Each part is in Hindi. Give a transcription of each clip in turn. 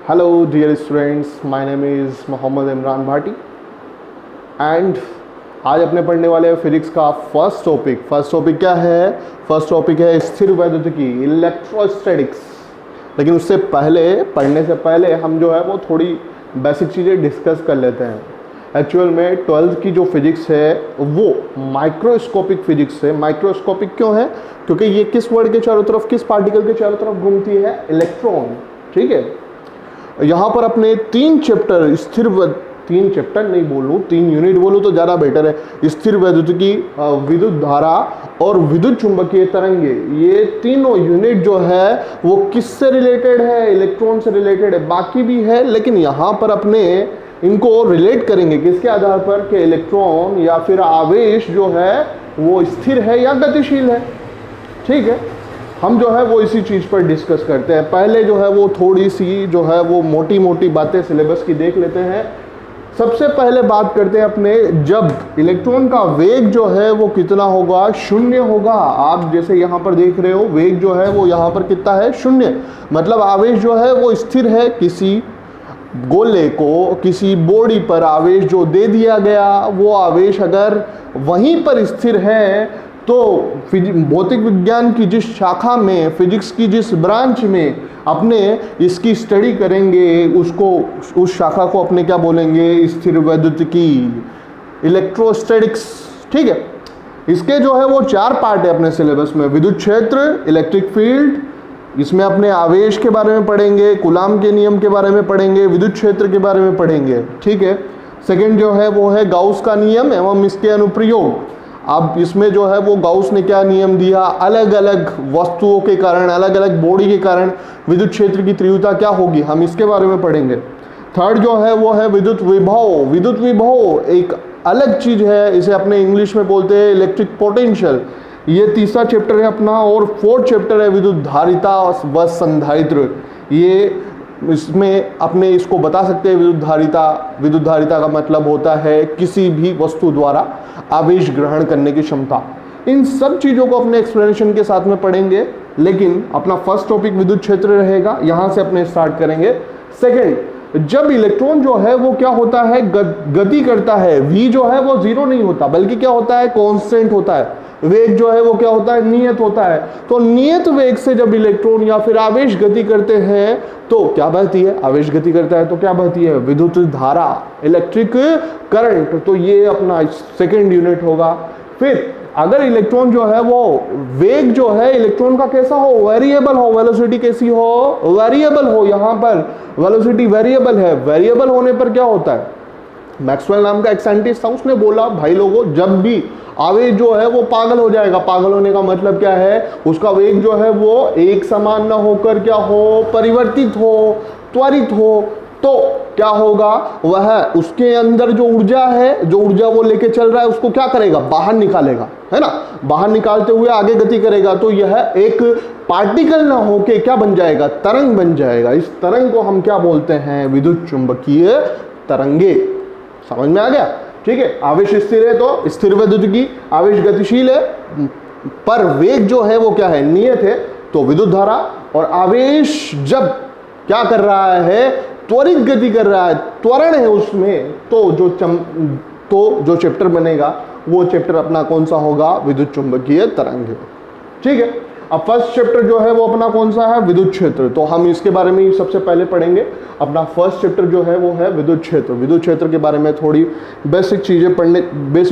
Hello dear students, my name is Mohammad Imran Bhati and आज अपने पढ़ने वाले फिजिक्स का फर्स्ट टॉपिक क्या है? फर्स्ट टॉपिक है स्थिर वैद्युतिकी, इलेक्ट्रोस्टैटिक्स। लेकिन उससे पहले, पढ़ने से पहले हम जो है वो थोड़ी बेसिक चीज़ें डिस्कस कर लेते हैं। एक्चुअल में 12th की जो फिजिक्स है वो माइक्रोस्कोपिक फिजिक्स है। माइक्रोस्कोपिक क्यों है? क्योंकि ये किस वर्ड के चारों तरफ, किस पार्टिकल के चारों तरफ घूमती है? इलेक्ट्रॉन। ठीक है, यहाँ पर अपने तीन चैप्टर नहीं बोलूँ, 3 यूनिट बोलूँ तो ज़्यादा बेटर है। स्थिर वैद्युतिकी, विद्युत धारा और विद्युत चुंबकीय तरंगे, ये तीनों यूनिट जो है वो किससे रिलेटेड है? इलेक्ट्रॉन से रिलेटेड है। बाकी भी है लेकिन यहाँ पर अपने इनको रिलेट करेंगे किसके आधार पर कि इलेक्ट्रॉन या फिर आवेश जो है वो स्थिर है या गतिशील है। ठीक है, हम जो है वो इसी चीज़ पर डिस्कस करते हैं। पहले जो है वो थोड़ी सी जो है वो मोटी मोटी बातें सिलेबस की देख लेते हैं। सबसे पहले बात करते हैं अपने, जब इलेक्ट्रॉन का वेग जो है वो कितना होगा? 0 होगा। आप जैसे यहाँ पर देख रहे हो वेग जो है वो यहाँ पर कितना है? 0। मतलब आवेश जो है वो स्थिर है। किसी गोले को, किसी बॉडी पर आवेश जो दे दिया गया, वो आवेश अगर वहीं पर स्थिर है तो भौतिक विज्ञान की जिस शाखा में, फिजिक्स की जिस ब्रांच में अपने इसकी स्टडी करेंगे उसको, उस शाखा को अपने क्या बोलेंगे? स्थिर वैद्युतिकी, इलेक्ट्रोस्टैटिक्स। ठीक है, इसके जो है वो 4 पार्ट है अपने सिलेबस में। विद्युत क्षेत्र, इलेक्ट्रिक फील्ड, इसमें अपने आवेश के बारे में पढ़ेंगे, कूलाम के नियम के बारे में पढ़ेंगे, विद्युत क्षेत्र के बारे में पढ़ेंगे। ठीक है, सेकेंड जो है वो है गाउस का नियम एवं इसके अनुप्रयोग। अब इसमें जो है वो गाउस ने क्या नियम दिया? अलग अलग वस्तुओं के कारण, अलग अलग बॉडी के कारण विद्युत क्षेत्र की तीव्रता क्या होगी, हम इसके बारे में पढ़ेंगे। थर्ड जो है वो है विद्युत विभव। विद्युत विभव एक अलग चीज है, इसे अपने इंग्लिश में बोलते हैं इलेक्ट्रिक पोटेंशियल। ये तीसरा चैप्टर है अपना। और 4th चैप्टर है विद्युत धारिता व संधारित्र। ये इसमें अपने इसको बता सकते हैं विद्युत धारिता का मतलब होता है किसी भी वस्तु द्वारा आवेश ग्रहण करने की क्षमता। इन सब चीज़ों को अपने एक्सप्लेनेशन के साथ में पढ़ेंगे। लेकिन अपना फर्स्ट टॉपिक विद्युत क्षेत्र रहेगा, यहाँ से अपने स्टार्ट करेंगे। सेकेंड, जब इलेक्ट्रॉन जो है वो क्या होता है? गति करता है। v जो है वो 0 नहीं होता बल्कि क्या होता है? कांस्टेंट होता है। वेग जो है वो क्या होता है? नियत होता है। तो नियत वेग से जब इलेक्ट्रॉन या फिर आवेश गति करते हैं तो क्या बहती है? आवेश गति करता है तो क्या बहती है? विद्युत धारा, इलेक्ट्रिक करंट। तो ये अपना सेकेंड यूनिट होगा। फिर अगर इलेक्ट्रॉन जो है वो वेग जो है इलेक्ट्रॉन का कैसा हो? वेरिएबल हो। वेलोसिटी कैसी हो? वेरिएबल हो। यहाँ पर वेलोसिटी वेरिएबल है। वेरिएबल होने पर क्या होता है? मैक्सवेल नाम का एक साइंटिस्ट था, उसने बोला भाई लोगों, जब भी आवेश जो है वो पागल हो जाएगा। पागल होने का मतलब क्या है? उसका वेग जो है वो एक समान ना होकर क्या हो? परिवर्तित हो, त्वरित हो। तो क्या होगा? वह उसके अंदर जो ऊर्जा है, जो ऊर्जा वो लेके चल रहा है, उसको क्या करेगा? बाहर निकालेगा, है ना? बाहर निकालते हुए आगे गति करेगा। तो यह एक पार्टिकल ना होके क्या बन जाएगा? तरंग बन जाएगा। इस तरंग को हम क्या बोलते हैं? विद्युत चुंबकीय तरंगे। समझ में आ गया? ठीक है, आवेश स्थिर है तो स्थिर वैद्युतिकी, आवेश गतिशील है पर वेग जो है वो क्या है? नियत है, तो विद्युत धारा। और आवेश जब क्या कर रहा है? त्वरित गति कर रहा है, त्वरण है उसमें, तो जो चैप्टर बनेगा वो चैप्टर अपना कौन सा होगा? विद्युत चुंबकीय तरंग। ठीक है, अब फर्स्ट चैप्टर जो है वो अपना कौन सा है? विद्युत क्षेत्र। तो हम इसके बारे में सबसे पहले पढ़ेंगे। अपना फर्स्ट चैप्टर जो है वो है विद्युत क्षेत्र। विद्युत क्षेत्र के बारे में थोड़ी बेसिक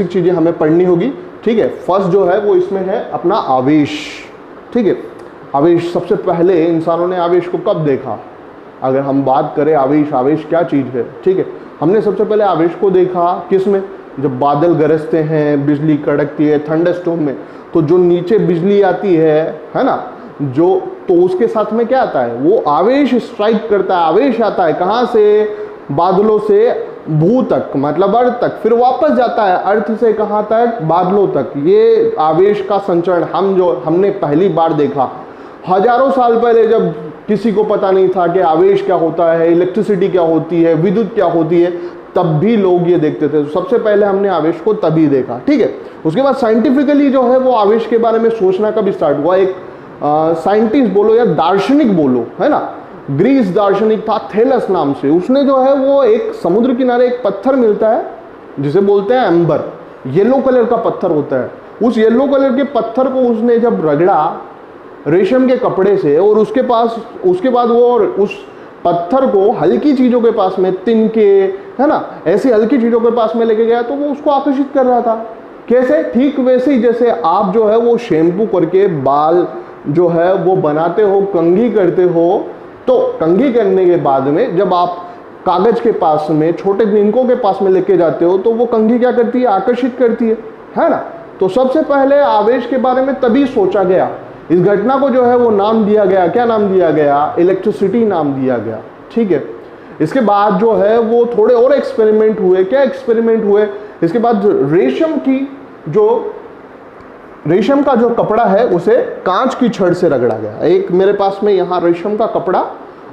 चीज़ें हमें पढ़नी होगी। ठीक है, फर्स्ट जो है वो इसमें है अपना आवेश। ठीक है, आवेश। सबसे पहले इंसानों ने आवेश को कब देखा? अगर हम बात करें आवेश क्या चीज़ है? ठीक है, हमने सबसे पहले आवेश को देखा किस में? जब बादल गरजते हैं, बिजली कड़कती है, थंडरस्टॉर्म में, तो जो नीचे बिजली आती है ना, तो उसके साथ में क्या आता है? वो आवेश स्ट्राइक करता है। आवेश आता है कहाँ से? बादलों से भू तक, मतलब अर्थ तक, फिर वापस जाता है अर्थ से कहाँ तक? बादलों तक। ये आवेश का संचरण हमने पहली बार देखा हजारों साल पहले, जब किसी को पता नहीं था कि आवेश क्या होता है, इलेक्ट्रिसिटी क्या होती है, विद्युत क्या होती है, तब भी लोग ये देखते थे। सबसे पहले हमने आवेश को तभी देखा। ठीक है, उसके बाद साइंटिफिकली जो है वो आवेश के बारे में सोचना कब स्टार्ट हुआ? एक साइंटिस्ट बोलो या दार्शनिक बोलो, है ना, ग्रीस दार्शनिक था थेलस नाम से, उसने जो है वो एक समुद्र किनारे एक पत्थर मिलता है जिसे बोलते हैं एम्बर, येलो कलर का पत्थर होता है। उस येलो कलर के पत्थर को उसने जब रगड़ा रेशम के कपड़े से, और उसके बाद वो उस पत्थर को हल्की चीजों के पास में, तिनके, है ना, ऐसी हल्की चीजों के पास में लेके गया, तो वो उसको आकर्षित कर रहा था। कैसे? ठीक वैसे ही जैसे आप जो है वो शैम्पू करके बाल जो है वो बनाते हो, कंघी करते हो, तो कंघी करने के बाद में जब आप कागज के पास में, छोटे तिनकों के पास में लेके जाते हो, तो वो कंघी क्या करती है? आकर्षित करती है ना। तो सबसे पहले आवेश के बारे में तभी सोचा गया, इस घटना को जो है वो नाम दिया गया, क्या नाम दिया गया? इलेक्ट्रिसिटी नाम दिया गया। ठीक है, इसके बाद जो है वो थोड़े और एक्सपेरिमेंट हुए। क्या एक्सपेरिमेंट हुए? इसके बाद रेशम का जो कपड़ा है उसे कांच की छड़ से रगड़ा गया। एक मेरे पास में यहाँ रेशम का कपड़ा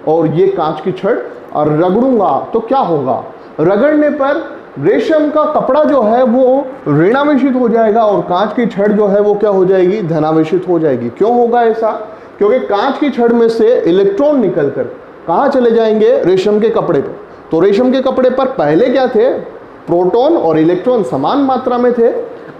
और ये कांच की छड़, और रगड़ूंगा तो क्या होगा? रगड़ने पर रेशम का कपड़ा जो है वो ऋणावेशित हो जाएगा और कांच की छड़ जो है वो क्या हो जाएगी? धनावेशित हो जाएगी। क्यों होगा ऐसा? क्योंकि कांच की छड़ में से इलेक्ट्रॉन निकलकर कहाँ चले जाएंगे? रेशम के कपड़े पर। तो रेशम के कपड़े पर पहले क्या थे? प्रोटॉन और इलेक्ट्रॉन समान मात्रा में थे।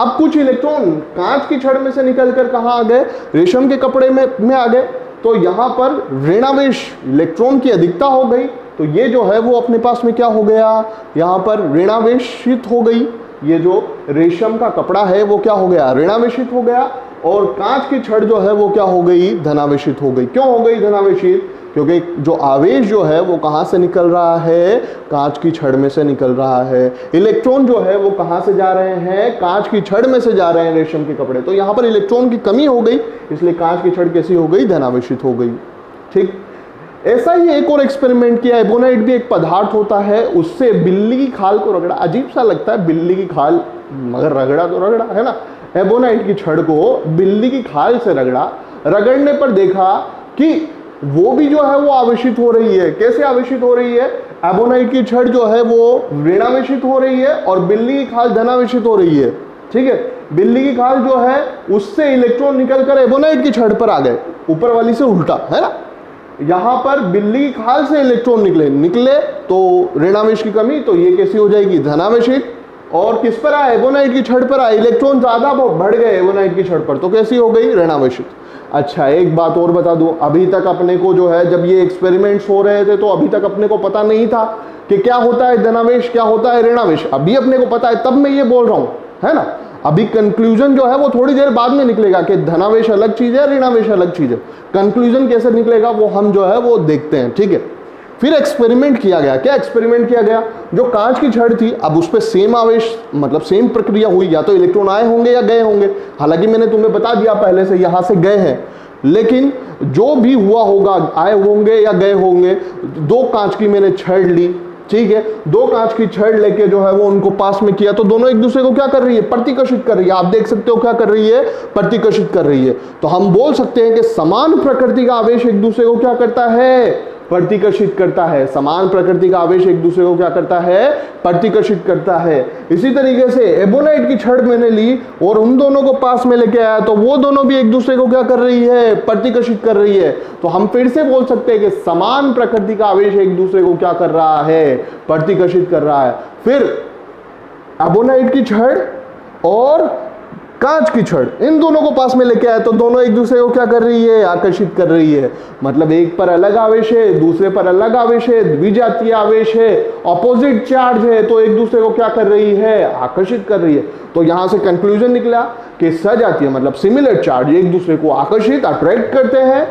अब कुछ इलेक्ट्रॉन कांच की छड़ में से निकलकर कहाँ आ गए? रेशम के कपड़े में आ गए। तो यहाँ पर ऋणावेश इलेक्ट्रॉन की अधिकता हो गई, तो ये जो है वो अपने पास में क्या हो गया? यहाँ पर ऋणावेशित हो गई। ये जो रेशम का कपड़ा है वो क्या हो गया? ऋणावेशित हो गया, और कांच की छड़ जो है वो क्या हो गई? धनावेशित हो गई। क्यों हो गई धनावेशित? क्योंकि जो आवेश जो है वो कहाँ से निकल रहा है? कांच की छड़ में से निकल रहा है। इलेक्ट्रॉन जो है वो कहाँ से जा रहे हैं? कांच की छड़ में से जा रहे हैं रेशम के कपड़े। तो यहाँ पर इलेक्ट्रॉन की कमी हो गई, इसलिए कांच की छड़ कैसी हो गई? धनावेशित हो गई। ठीक, ऐसा ही एक और एक्सपेरिमेंट किया। एबोनाइट भी एक पदार्थ होता है, उससे बिल्ली की खाल को रगड़ा। अजीब सा लगता है बिल्ली की खाल, मगर रगड़ा तो रगड़ा है ना। एबोनाइट की छड़ को बिल्ली की खाल से रगड़ा, रगड़ने पर देखा कि वो भी जो है वो आवेशित हो रही है। कैसे आवेशित हो रही है? एबोनाइट की छड़ जो है वो ऋणावेशित हो रही है और बिल्ली की खाल धनावेशित हो रही है। ठीक है, बिल्ली की खाल जो है उससे इलेक्ट्रॉन निकलकर एबोनाइट की छड़ पर आ गए, ऊपर वाली से उल्टा, है ना। यहां पर बिल्ली की खाल से इलेक्ट्रॉन निकले तो ऋणावेश की कमी, तो ये कैसी हो जाएगी? धनावेशित। और किस पर आए? एबोनाइट की छड़ पर आए, इलेक्ट्रॉन ज्यादा बढ़ गए एबोनाइट की छड़ पर, तो कैसी हो गई? ऋणावेशित। अच्छा, एक बात और बता दूं, अभी तक अपने को जो है जब ये एक्सपेरिमेंट्स हो रहे थे तो अभी तक अपने को पता नहीं था कि क्या होता है धनावेश, क्या होता है ऋणावेश। अभी अपने को पता है, तब मैं ये बोल रहा हूं, है ना। अभी कंक्लूजन जो है वो थोड़ी देर बाद में निकलेगा कि धनावेश अलग चीज है, ऋणावेश अलग चीज है। कंक्लूजन कैसे निकलेगा वो हम जो है वो देखते हैं। ठीक है, फिर एक्सपेरिमेंट किया गया। क्या एक्सपेरिमेंट किया गया? जो कांच की छड़ थी, अब उस पर सेम आवेश, मतलब सेम प्रक्रिया हुई, या तो इलेक्ट्रॉन आए होंगे या गए होंगे। हालांकि मैंने तुम्हें बता दिया पहले से यहां से गए हैं, लेकिन जो भी हुआ होगा, आए होंगे या गए होंगे। दो कांच की मैंने छड़ ली, ठीक है, दो कांच की छड़ लेके जो है वो उनको पास में किया, तो दोनों एक दूसरे को क्या कर रही है? प्रतिकर्षित कर रही है। आप देख सकते हो क्या कर रही है? प्रतिकर्षित कर रही है। तो हम बोल सकते हैं कि समान प्रकृति का आवेश एक दूसरे को क्या करता है? प्रतिकर्षित करता है। समान प्रकृति का आवेश एक दूसरे को क्या करता है? प्रतिकर्षित करता है। इसी तरीके से एबोनाइट की छड़ मैंने ली और उन दोनों को पास में लेके आया, तो वो दोनों भी एक दूसरे को क्या कर रही है? प्रतिकर्षित कर रही है। तो हम फिर से बोल सकते हैं कि समान प्रकृति का आवेश एक दूसरे को क्या कर रहा है? प्रतिकर्षित कर रहा है। फिर एबोनाइट की छड़ और कांच की छड़, इन दोनों को पास में लेके आए, तो दोनों एक दूसरे को क्या कर रही है? आकर्षित कर रही है। मतलब एक पर अलग आवेश है, दूसरे पर अलग आवेश है, द्विजातीय आवेश है, ऑपोजिट चार्ज है, तो एक दूसरे को क्या कर रही है? आकर्षित कर रही है। तो यहां से कंक्लूजन निकला कि सजातीय मतलब सिमिलर चार्ज एक दूसरे को आकर्षित, अट्रैक्ट करते हैं,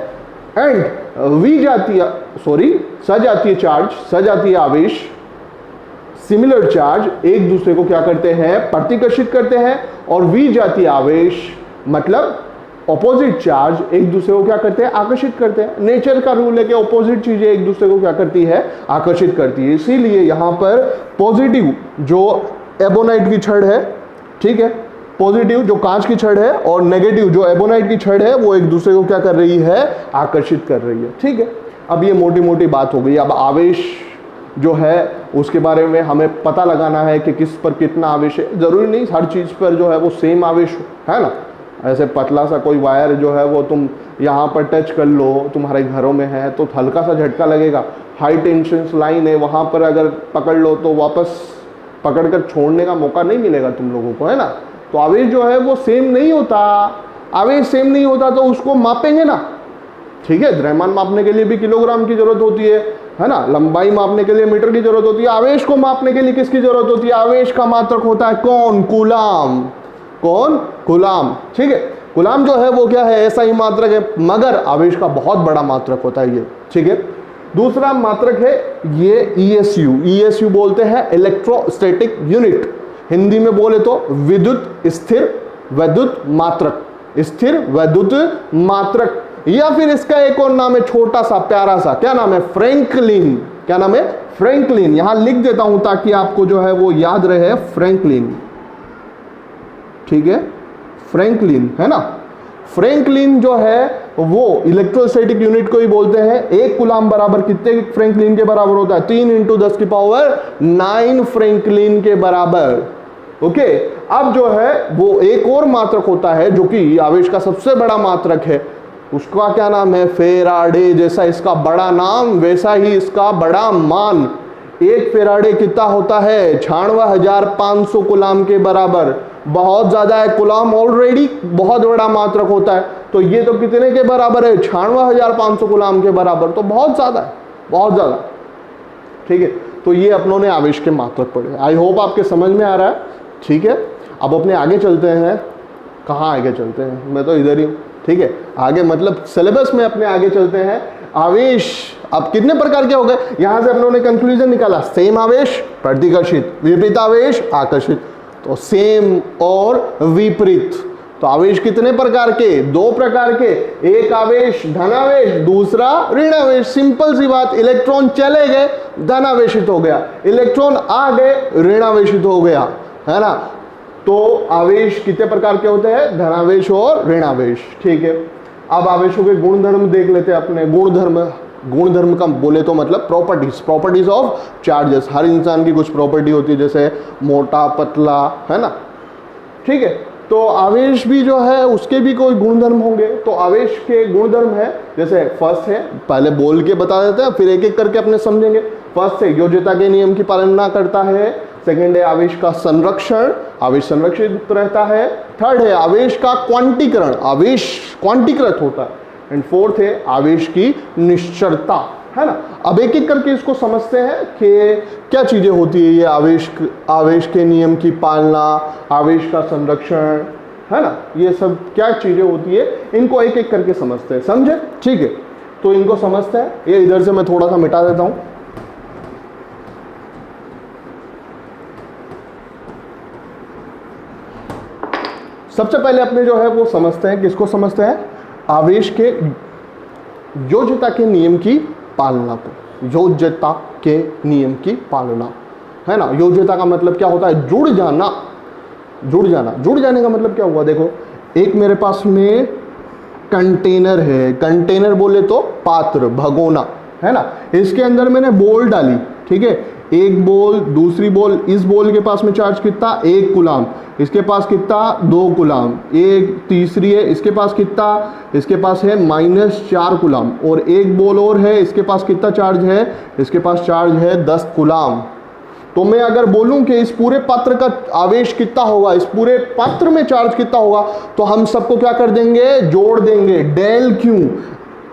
एंड सजातीय चार्ज, सजातीय आवेश, सिमिलर चार्ज एक दूसरे को क्या करते हैं? प्रतिकर्षित करते हैं। और विजातीय आवेश मतलब ऑपोजिट चार्ज एक दूसरे को क्या करते हैं? आकर्षित करते हैं। नेचर का रूल है कि ऑपोजिट चीजें एक दूसरे को क्या करती है? आकर्षित करती है। इसीलिए यहां पर पॉजिटिव जो एबोनाइट की छड़ है, ठीक है, पॉजिटिव जो कांच की छड़ है और नेगेटिव जो एबोनाइट की छड़ है, वो एक दूसरे को क्या कर रही है? आकर्षित कर रही है। ठीक है, अब ये मोटी मोटी बात हो गई। अब आवेश जो है उसके बारे में हमें पता लगाना है कि किस पर कितना आवेश है। जरूरी नहीं हर चीज पर जो है वो सेम आवेश हो, है ना। ऐसे पतला सा कोई वायर जो है वो तुम यहाँ पर टच कर लो, तुम्हारे घरों में है तो हल्का सा झटका लगेगा। हाई टेंशन लाइन है, वहाँ पर अगर पकड़ लो तो वापस पकड़कर छोड़ने का मौका नहीं मिलेगा तुम लोगों को, है ना। तो आवेश जो है वो सेम नहीं होता, आवेश सेम नहीं होता तो उसको मापेंगे ना, ठीक है। द्रव्यमान मापने के लिए भी किलोग्राम की जरूरत होती है ना। लंबाई मापने के लिए मीटर की जरूरत होती है। आवेश को मापने के लिए किसकी जरूरत होती है? आवेश का मात्रक होता है कौन? कूलाम। कौन? कूलाम, ठीक है। कूलाम जो है वो क्या है? ऐसा ही मात्रक है, मगर आवेश का बहुत बड़ा मात्रक होता है ये, ठीक है। दूसरा मात्रक है ये ESU। ESU बोलते हैं इलेक्ट्रोस्टैटिक यूनिट, हिंदी में बोले तो विद्युत स्थिर वैद्युत मात्रक, स्थिर वैद्युत मात्रक। या फिर इसका एक और नाम है छोटा सा प्यारा सा, क्या नाम है? फ्रैंकलिन। क्या नाम है? फ्रैंकलिन। यहां लिख देता हूं ताकि आपको जो है वो याद रहे, फ्रैंकलिन, ठीक है। फ्रैंकलिन, है ना। फ्रैंकलिन जो है वो इलेक्ट्रोस्टैटिक यूनिट को ही बोलते हैं। एक कूलाम बराबर कितने फ्रैंकलिन के बराबर होता है? 3 × 10⁹ फ्रैंकलिन के बराबर, ओके। अब जो है वो एक और मात्रक होता है जो कि आवेश का सबसे बड़ा मात्रक है, उसका क्या नाम है? फेराडे। जैसा इसका बड़ा नाम वैसा ही इसका बड़ा मान। एक फेराडे कितना होता है? 96,500 कूलाम के बराबर। बहुत ज्यादा है, कूलाम ऑलरेडी बहुत बड़ा मात्रक होता है, तो ये तो कितने के बराबर है? 96,500 कूलाम के बराबर, तो बहुत ज्यादा है, बहुत ज्यादा, ठीक है। तो ये अपनों ने आवेश के मात्रक पढ़े। आई होप आपके समझ में आ रहा है, ठीक है। अब अपने आगे चलते हैं। कहाँ आगे चलते हैं? मैं तो इधर ही हूँ, ठीक है। आगे मतलब सिलेबस में अपने आगे चलते हैं। आवेश अब कितने प्रकार के हो गए? यहां से अपनों ने कंक्लूजन निकाला, सेम आवेश प्रतिकर्षित, विपरीत आवेश आकर्षित। तो सेम और विपरीत, तो आवेश कितने प्रकार के? 2 प्रकार के। एक आवेश धनावेश, दूसरा ऋणावेश। सिंपल सी बात, इलेक्ट्रॉन चले गए धनावेशित हो गया, इलेक्ट्रॉन आ गए ऋणावेशित हो गया, है ना। तो आवेश कितने प्रकार के होते हैं? धनावेश और ऋणावेश, ठीक है। अब आवेशों के गुणधर्म देख लेते हैं अपने। गुणधर्म का बोले तो मतलब प्रॉपर्टीज ऑफ चार्जेस। हर इंसान की कुछ प्रॉपर्टी होती है, जैसे मोटा पतला, है ना, ठीक है। तो आवेश भी जो है उसके भी कोई गुणधर्म होंगे। तो आवेश के गुणधर्म है, जैसे फर्स्ट है, पहले बोल के बता देते हैं फिर एक एक करके अपने समझेंगे। फर्स्ट है योज्यता के नियम की पालना करता है। सेकंड है आवेश का संरक्षण, आवेश संरक्षित रहता है। थर्ड है आवेश का क्वांटीकरण, आवेश क्वांटीकृत होता है। एंड फोर्थ है आवेश की निश्चलता, है ना। अब एक एक करके इसको समझते हैं कि क्या चीजें होती है ये आवेश के नियम की पालना, आवेश का संरक्षण, है ना, ये सब क्या चीजें होती है, इनको एक एक करके समझते हैं, समझे? ठीक है, तो इनको समझते हैं। ये इधर से मैं थोड़ा सा मिटा देता हूं। सबसे पहले अपने जो है वो समझते हैं, किसको समझते हैं? आवेश के योज्यता के नियम की पालना को। योज्यता के नियम की पालना, है ना। योज्यता का मतलब क्या होता है? जुड़ जाना। जुड़ जाने का मतलब क्या हुआ? देखो, एक मेरे पास में कंटेनर है, कंटेनर बोले तो पात्र, भगोना, है ना। इसके अंदर मैंने बॉल डाली, ठीक है, एक बॉल, दूसरी बॉल। इस बॉल के पास में चार्ज कितना? 1 कूलाम। इसके पास कितना? 2 कूलाम। एक तीसरी है, इसके पास कितना? इसके पास है -4 कूलाम। और एक बॉल और है, इसके पास कितना चार्ज है? इसके पास चार्ज है 10 कूलाम। तो मैं अगर बोलूं कि इस पूरे पात्र का आवेश कितना होगा, इस पूरे पात्र में चार्ज कितना होगा, तो हम सबको क्या कर देंगे? जोड़ देंगे। डेल क्यू,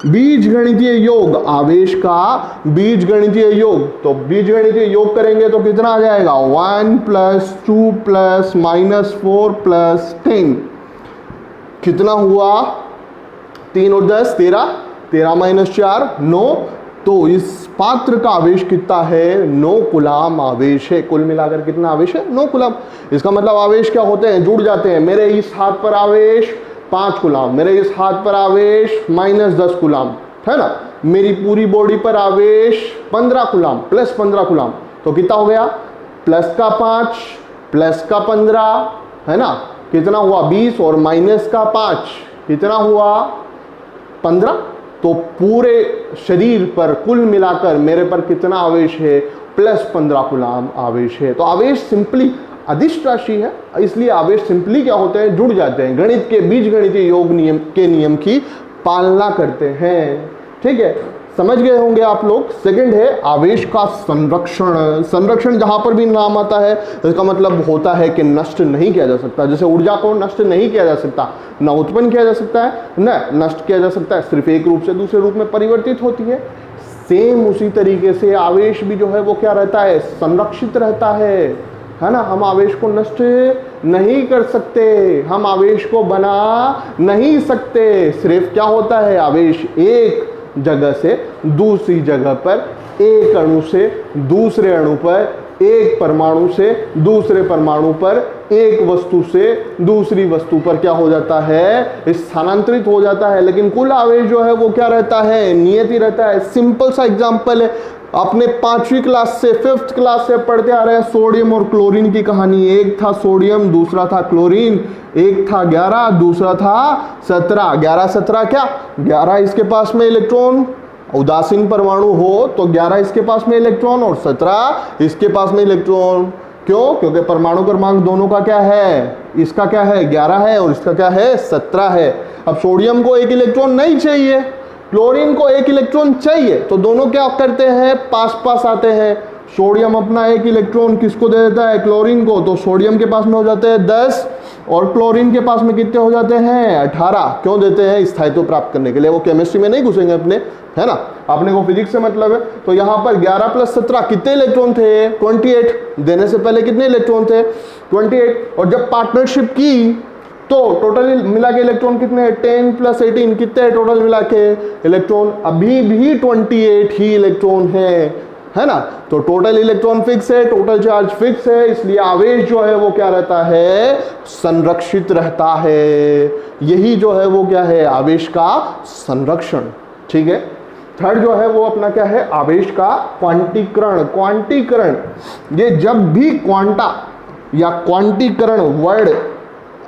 बीजगणितीय योग, आवेश का बीजगणितीय योग। तो बीजगणितीय योग करेंगे तो कितना आ जाएगा? 1 + 2 + -4 + 10 कितना हुआ? 3 और 10 13, 13 - 4 9। तो इस पात्र का आवेश कितना है? 9 कूलाम आवेश है। कुल मिलाकर कितना आवेश है? 9 कूलाम। इसका मतलब आवेश क्या होते हैं? जुड़ जाते हैं। मेरे इस हाथ पर आवेश 5 कूलाम, मेरे इस हाथ पर आवेश -10 कूलाम, है ना। मेरी पूरी बॉडी पर आवेश 15 कूलाम, +15 कूलाम। तो कितना हो गया? प्लस का 5 प्लस का 15, है ना, कितना हुआ? 20 और माइनस का 5 कितना हुआ? 15। तो पूरे शरीर पर कुल मिलाकर मेरे पर कितना आवेश है? +15 कूलाम आवेश है। तो आवेश सिंपली अदिश राशि है, इसलिए आवेश सिंपली क्या होते हैं, जुड़ जाते हैं, गणित के बीजगणितीय योग नियम के नियम की पालना करते हैं। ठीक है, समझ गए होंगे आप लोग। सेकंड है आवेश का संरक्षण। संरक्षण जहां पर भी नाम आता है इसका मतलब होता है कि नष्ट नहीं किया जा सकता। जैसे ऊर्जा को नष्ट नहीं किया जा सकता, न उत्पन्न किया जा सकता है न नष्ट किया जा सकता है, सिर्फ एक रूप से दूसरे रूप में परिवर्तित होती है। सेम उसी तरीके से आवेश भी जो है वो क्या रहता है, संरक्षित रहता है ना। हम आवेश को नष्ट नहीं कर सकते, हम आवेश को बना नहीं सकते। सिर्फ क्या होता है, आवेश एक जगह से दूसरी जगह पर, एक अणु से दूसरे अणु पर, एक परमाणु से दूसरे परमाणु पर, एक वस्तु से दूसरी वस्तु पर क्या हो जाता है, स्थानांतरित हो जाता है। लेकिन कुल आवेश जो है वो क्या रहता है, नियत ही रहता है। सिंपल सा एग्जांपल है, अपने 5वीं क्लास से 5th क्लास से पढ़ते आ रहे हैं सोडियम और क्लोरीन की कहानी। एक था सोडियम, दूसरा था क्लोरीन, एक था 11, दूसरा था 17। 11 17 क्या, 11 इसके पास में इलेक्ट्रॉन, उदासीन परमाणु हो तो 11 इसके पास में इलेक्ट्रॉन और 17 इसके पास में इलेक्ट्रॉन। क्यों, क्योंकि परमाणु क्रमांक दोनों का क्या है, इसका क्या है 11 है और इसका क्या है 17 है। अब सोडियम को एक इलेक्ट्रॉन नहीं चाहिए, क्लोरीन को एक इलेक्ट्रॉन चाहिए, तो दोनों क्या करते हैं, पास पास आते हैं। सोडियम अपना एक इलेक्ट्रॉन किसको दे देता है, क्लोरीन को, तो सोडियम के पास में हो जाते हैं 10 और क्लोरीन के पास में कितने हो जाते हैं 18। क्यों देते हैं, स्थायित्व प्राप्त करने के लिए। वो केमिस्ट्री में नहीं घुसेंगे अपने, है ना, अपने को फिजिक्स से मतलब है। तो यहाँ पर 11 + 17 कितने इलेक्ट्रॉन थे, 28। देने से पहले कितने इलेक्ट्रॉन थे, 28। और जब पार्टनरशिप की तो टोटल मिला के इलेक्ट्रॉन कितने हैं, 10 + 18 कितने हैं टोटल मिला के इलेक्ट्रॉन, अभी भी 28 ही इलेक्ट्रॉन है ना। तो टोटल इलेक्ट्रॉन फिक्स है, टोटल चार्ज फिक्स है, इसलिए आवेश जो है वो क्या रहता है, संरक्षित रहता है। यही जो है वो क्या है, आवेश का संरक्षण। ठीक है, थर्ड जो है वो अपना क्या है, आवेश का क्वांटीकरण। क्वांटीकरण, ये जब भी क्वांटा या क्वांटीकरण वर्ड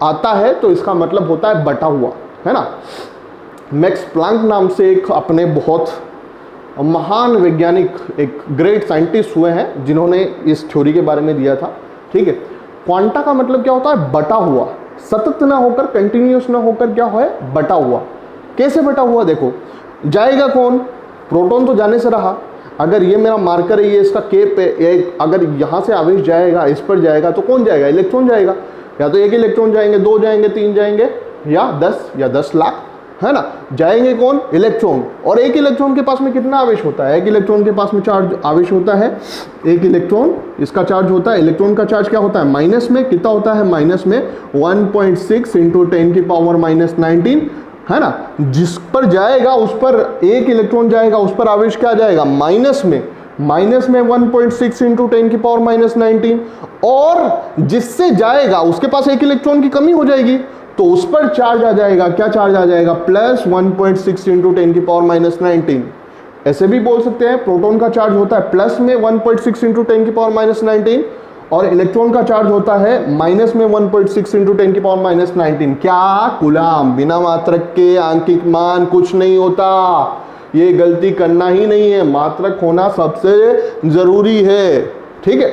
आता है तो इसका मतलब होता है बटा हुआ, है ना। मैक्स प्लांक नाम से एक अपने बहुत महान वैज्ञानिक, एक ग्रेट साइंटिस्ट हुए हैं जिन्होंने इस थ्योरी के बारे में दिया था। ठीक है, क्वांटा का मतलब क्या होता है, बटा हुआ, सतत ना होकर, कंटिन्यूस ना होकर क्या है, बटा हुआ। कैसे बटा हुआ, देखो जाएगा कौन, प्रोटॉन तो जाने से रहा। अगर ये मेरा मार्कर है, ये इसका केप है, अगर यहाँ से आवेश जाएगा इस पर जाएगा तो कौन जाएगा, इलेक्ट्रॉन जाएगा। या तो एक इलेक्ट्रॉन जाएंगे, 2 जाएंगे, 3 जाएंगे या 10 या 10 लाख, है ना। जाएंगे कौन, इलेक्ट्रॉन। और एक इलेक्ट्रॉन के पास में कितना आवेश होता है, एक इलेक्ट्रॉन के पास में चार्ज आवेश होता है, एक इलेक्ट्रॉन इसका चार्ज होता है, इलेक्ट्रॉन का चार्ज क्या होता है, माइनस में, कितना होता है माइनस में 1.6 × 10⁻⁻19, है ना। जिस पर जाएगा उस पर एक इलेक्ट्रॉन जाएगा, उस पर आवेश क्या जाएगा, माइनस में 1.6 × 10⁻⁻19। और जिससे जाएगा उसके पास एक इलेक्ट्रॉन की कमी हो जाएगी तो उस पर चार्ज आ जाएगा, क्या चार्ज आ जाएगा, +1.6 × 10⁻⁻19। ऐसे भी बोल सकते हैं, प्रोटॉन का चार्ज होता है प्लस में 1.6 × 10⁻⁻19 और इलेक्ट्रॉन का चार्ज होता है माइनस में 1.6 × 10⁻⁻19। क्या, कूलम। बिना मात्रक के आंकिक मान कुछ नहीं होता, ये गलती करना ही नहीं है, मात्रक होना सबसे जरूरी है। ठीक है,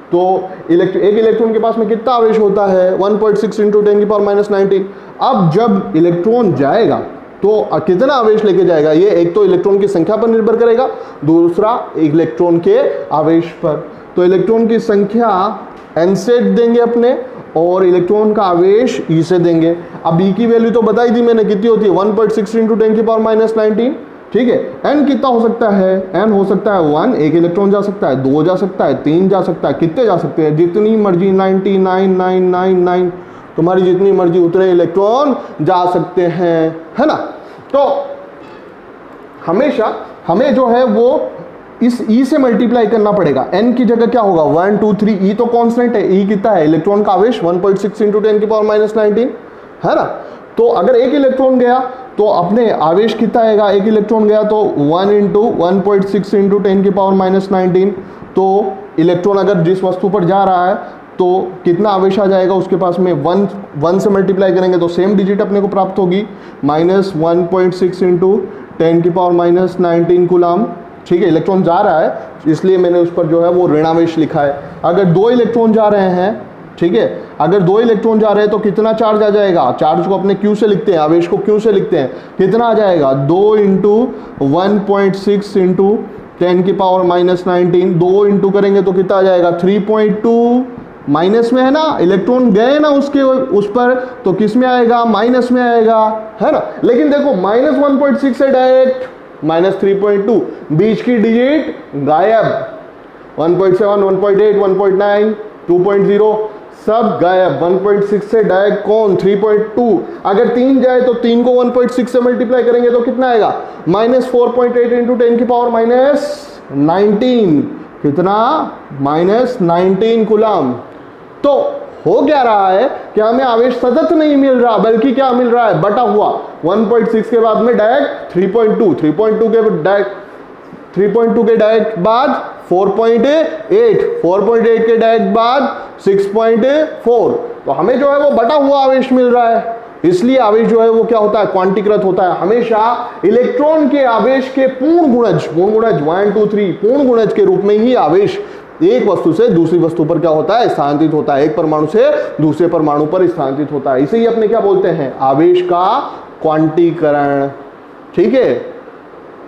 तो एक इलेक्ट्रॉन के पास में कितना आवेश होता है, 1.6 × 10⁻⁻19। अब जब इलेक्ट्रॉन जाएगा तो कितना आवेश लेके जाएगा, ये एक तो इलेक्ट्रॉन की संख्या पर निर्भर करेगा, दूसरा इलेक्ट्रॉन के आवेश पर। तो इलेक्ट्रॉन की संख्या n से देंगे अपने और इलेक्ट्रॉन का आवेश e से देंगे। अब e की वैल्यू तो बताई थी मैंने, कितनी होती है, 1.6 × 10⁻⁻19। ठीक है, n कितना हो सकता है, n हो सकता है 1, एक इलेक्ट्रॉन जा सकता है, 2 जा सकता है, 3 जा सकता है, कितने जा सकते हैं, जितनी मर्जी, 99,999, तुम्हारी जितनी मर्जी उतने इलेक्ट्रॉन जा सकते हैं, है ना। तो हमेशा हमें जो है वो इस e से मल्टीप्लाई करना पड़ेगा। n की जगह क्या होगा, 1 2 3, e तो कांस्टेंट है, e कितना है, इलेक्ट्रॉन का आवेश 1.6 × 10⁻⁻19, है ना। तो अगर एक इलेक्ट्रॉन गया तो अपने आवेश कितना आएगा, एक इलेक्ट्रॉन गया तो 1 × 1.6 × 10⁻⁻19। तो इलेक्ट्रॉन अगर जिस वस्तु पर जा रहा है तो कितना आवेश आ जाएगा उसके पास में, 1 से मल्टीप्लाई करेंगे तो सेम डिजिट अपने को प्राप्त होगी, -1.6 × 10⁻⁻19 कूलम। ठीक है, इलेक्ट्रॉन जा रहा है इसलिए मैंने उस पर जो है वो ऋणावेश लिखा है। अगर 2 इलेक्ट्रॉन जा रहे हैं ठीक है। अगर 2 इलेक्ट्रॉन जा रहे हैं तो कितना चार्ज आ जाएगा, चार्ज को अपने Q से लिखते हैं, आवेश को Q से लिखते हैं, कितना आ जाएगा 2 इंटू 1.6 इंटू 10 की पावर -19, 2 इंटू करेंगे तो कितना आ जाएगा 3.2, माइनस में है ना, इलेक्ट्रॉन गए ना उसके उस पर, तो किस में आएगा, माइनस में आएगा, है ना। लेकिन देखो -1.6 से डायरेक्ट -3.2, बीच की डिजिट गायब, 1.7, 1.8, 1.9, 2.0 सब गायब, 1.6 से डायरेक्ट कौन 3.2, अगर 3 जाए तो 3 को 1.6 से मल्टीप्लाई करेंगे तो कितना आएगा -4.8 इंटू 10 की पावर -19, कितना -19 कूलम। तो हो क्या रहा है कि हमें आवेश सतत नहीं मिल रहा, बल्कि क्या मिल रहा है, बटा हुआ, 1.6 के बाद में डायरेक्ट 3.2, 3.2 के डायरेक्ट बाद 4.8, 4.8 के डायरेक्ट बाद 6.4, तो हमें जो है वो बटा हुआ आवेश मिल रहा है। इसलिए आवेश जो है वो क्या होता है, क्वांटीकृत होता है। हमेशा इलेक्ट्रॉन के आवेश के पूर्ण गुणज 1, 2, 3 पूर्ण गुणज के रूप में ही आवेश एक वस्तु से दूसरी वस्तु पर क्या होता है, स्थानांतरित होता है, एक परमाणु से दूसरे परमाणु पर स्थानांतरित होता है। इसे ही अपने क्या बोलते हैं, आवेश का क्वांटीकरण। ठीक है।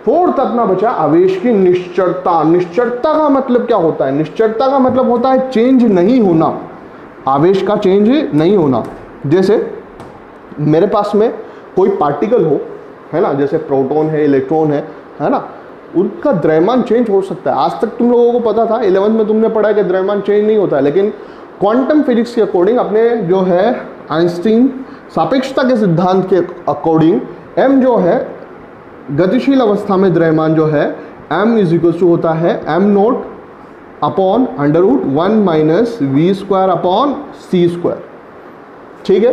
फोर्थ अपना बचा आवेश की निश्चरता। निश्चरता का मतलब क्या होता है, निश्चरता का मतलब होता है चेंज नहीं होना, आवेश का चेंज नहीं होना। जैसे मेरे पास में कोई पार्टिकल हो, है ना, जैसे प्रोटॉन है, इलेक्ट्रॉन है ना, उनका द्रव्यमान चेंज हो सकता है। आज तक तुम लोगों को पता था, 11th में तुमने पढ़ा कि द्रव्यमान चेंज नहीं होता है, लेकिन क्वांटम फिजिक्स के अकॉर्डिंग, अपने जो है आइंस्टीन सापेक्षता के सिद्धांत के अकॉर्डिंग, m जो है गतिशील अवस्था में द्रव्यमान जो है m इज इक्वल टू होता है m0 upon √1 - v² upon c²। ठीक है।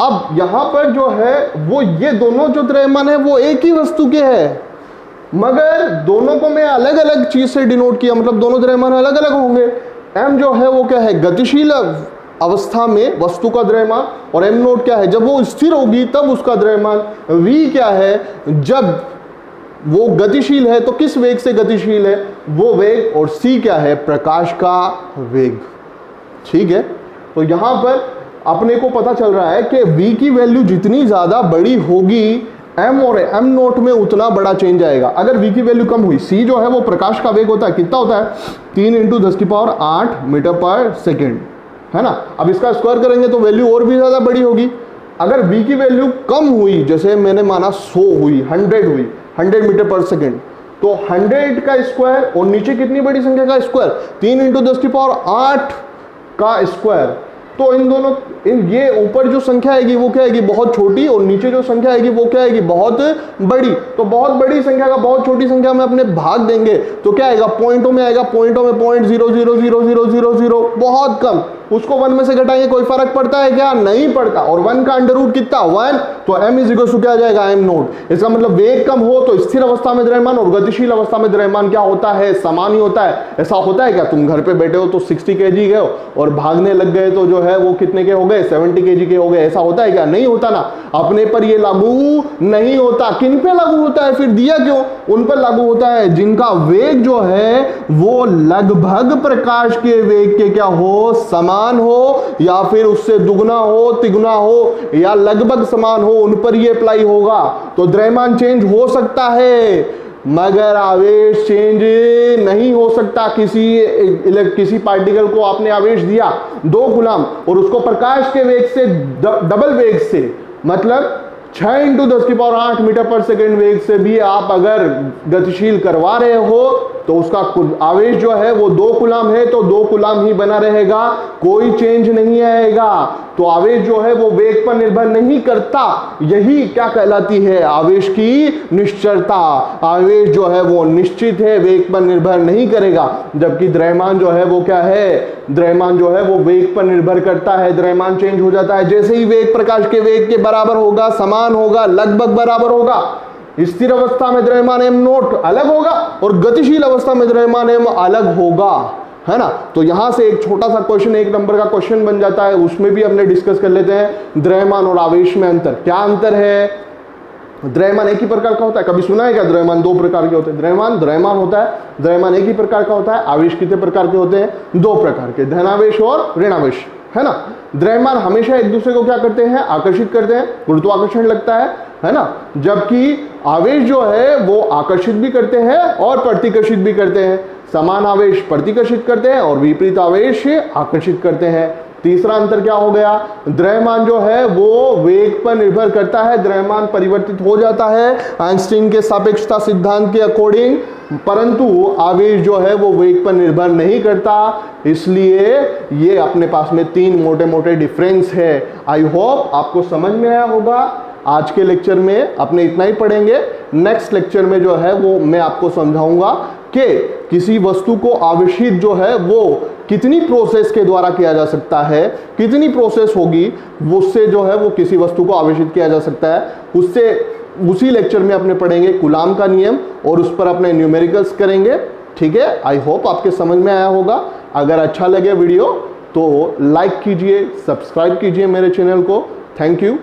अब यहां पर जो है वो ये दोनों जो द्रव्यमान है वो एक ही वस्तु के हैं, मगर दोनों को मैं अलग अलग चीज से डिनोट किया, मतलब दोनों द्रव्यमान अलग अलग होंगे। m जो है वो क्या है, गतिशील अवस्था में वस्तु का द्रव्यमान, और m0 क्या है, जब वो स्थिर होगी तब उसका द्रव्यमान। v क्या है, जब वो गतिशील है तो किस वेग से गतिशील है, वो वेग, और c क्या है, प्रकाश का वेग। ठीक है। तो यहां पर अपने को पता चल रहा है कि v की वैल्यू जितनी ज्यादा बड़ी होगी, m और m0 में उतना बड़ा चेंज आएगा। अगर v की वैल्यू कम हुई, c जो है वो प्रकाश का वेग होता है, कितना होता है 3 × 10⁸ मीटर पर सेकेंड, है ना। अब इसका स्क्वायर करेंगे तो वैल्यू और भी ज्यादा बड़ी होगी। अगर v की वैल्यू कम हुई, जैसे मैंने माना 100 हुई, 100 हुई, 100 मीटर पर सेकेंड, तो 100 का स्क्वायर और नीचे कितनी बड़ी संख्या का स्क्वायर, 3 × 10⁸ का स्क्वायर, तो इन दोनों ये ऊपर जो संख्या आएगी वो क्या आएगी, बहुत छोटी, और नीचे जो संख्या आएगी वो क्या आएगी, बहुत बड़ी। तो बहुत बड़ी संख्या का बहुत छोटी संख्या में अपने भाग देंगे तो क्या आएगा, पॉइंटों में आएगा, पॉइंटों में 0.0000000, बहुत कम। उसको 1 में से घटाएंगे, कोई फर्क पड़ता है क्या, नहीं पड़ता। और 1 का अंडर कितना, 1, तो m इज इक्वल टू क्या आ जाएगा, m0। इसका मतलब वेग कम हो तो स्थिर अवस्था में द्रव्यमान और गतिशील अवस्था में द्रव्यमान क्या होता है, समान ही होता है। ऐसा होता है क्या, तुम घर पे बैठे हो तो 60 kg गए हो और भागने लग गए तो जो है वो कितने के हो गए, 70 kg के हो गए, ऐसा होता है क्या, नहीं होता ना। अपने पर ये लागू नहीं होता। किन पे लागू होता है फिर, दिया क्यों, उन पर लागू होता है जिनका वेग जो है वो लगभग प्रकाश के वेग के क्या हो, समान हो, या फिर उससे दुगना हो, तिगुना हो, या लगभग समान हो, उन पर ये अप्लाई होगा। तो द्रव्यमान चेंज हो सकता है मगर आवेश चेंज नहीं हो सकता। किसी पार्टिकल को आपने आवेश दिया 2 कूलम और उसको प्रकाश के वेग से डबल वेग से, मतलब 6 × 10⁸ मीटर पर सेकेंड वेग से भी आप अगर गतिशील करवा रहे हो तो उसका आवेश जो है वो 2 कूलम है, तो 2 कूलम ही बना रहेगा, कोई चेंज नहीं आएगा। तो आवेश जो है वो वेग पर निर्भर नहीं करता। यही क्या कहलाती है, आवेश की निश्चरता। आवेश जो है वो निश्चित है, वेग पर निर्भर नहीं करेगा। जबकि द्रव्यमान जो है वो क्या है, द्रव्यमान जो है वो वेग पर निर्भर करता है। द्रव्यमान चेंज हो जाता है जैसे ही वेग प्रकाश के वेग के बराबर होगा, समान होगा, लगभग बराबर होगा। स्थिर अवस्था में द्रव्यमान m0 अलग होगा और गतिशील अवस्था में द्रव्यमान m अलग होगा, है ना। तो यहां से एक छोटा सा क्वेश्चन, 1 नंबर का क्वेश्चन बन जाता है, उसमें भी हमने डिस्कस कर लेते हैं द्रव्यमान और आवेश में अंतर। क्या अंतर है, द्रव्यमान एक ही प्रकार का होता है, कभी सुना है क्या, द्रव्यमान 2 प्रकार के होते हैं। द्रव्यमान होता है, द्रव्यमान एक ही प्रकार का होता है। आवेश कितने प्रकार के होते हैं, 2 प्रकार के, धनावेश और ऋणावेश। है ना। द्रव्यमान हमेशा एक दूसरे को क्या करते हैं, आकर्षित करते हैं, गुरुत्वाकर्षण लगता है ना। जबकि आवेश जो है वो आकर्षित भी करते हैं और प्रतिकर्षित भी करते हैं। समान आवेश प्रतिकर्षित करते हैं और विपरीत आवेश आकर्षित करते हैं। तीसरा अंतर क्या हो गया, द्रव्यमान जो है वो वेग पर निर्भर करता है, द्रव्यमान परिवर्तित हो जाता है आइंस्टीन के सापेक्षता सिद्धांत के अकॉर्डिंग, परंतु आवेश जो है वो वेग पर निर्भर नहीं करता। इसलिए ये अपने पास में तीन मोटे मोटे डिफरेंस है। आई होप आपको समझ में आया होगा। आज के लेक्चर में अपने इतना ही पढ़ेंगे। नेक्स्ट लेक्चर में जो है वो मैं आपको समझाऊंगा कि किसी वस्तु को आवेशित जो है वो कितनी प्रोसेस के द्वारा किया जा सकता है, कितनी प्रोसेस होगी उससे जो है वो किसी वस्तु को आवेशित किया जा सकता है। उससे उसी लेक्चर में अपने पढ़ेंगे कूलाम का नियम और उस पर अपने न्यूमेरिकल्स करेंगे। ठीक है, आई होप आपके समझ में आया होगा। अगर अच्छा लगे वीडियो तो लाइक कीजिए, सब्सक्राइब कीजिए मेरे चैनल को। Thank you.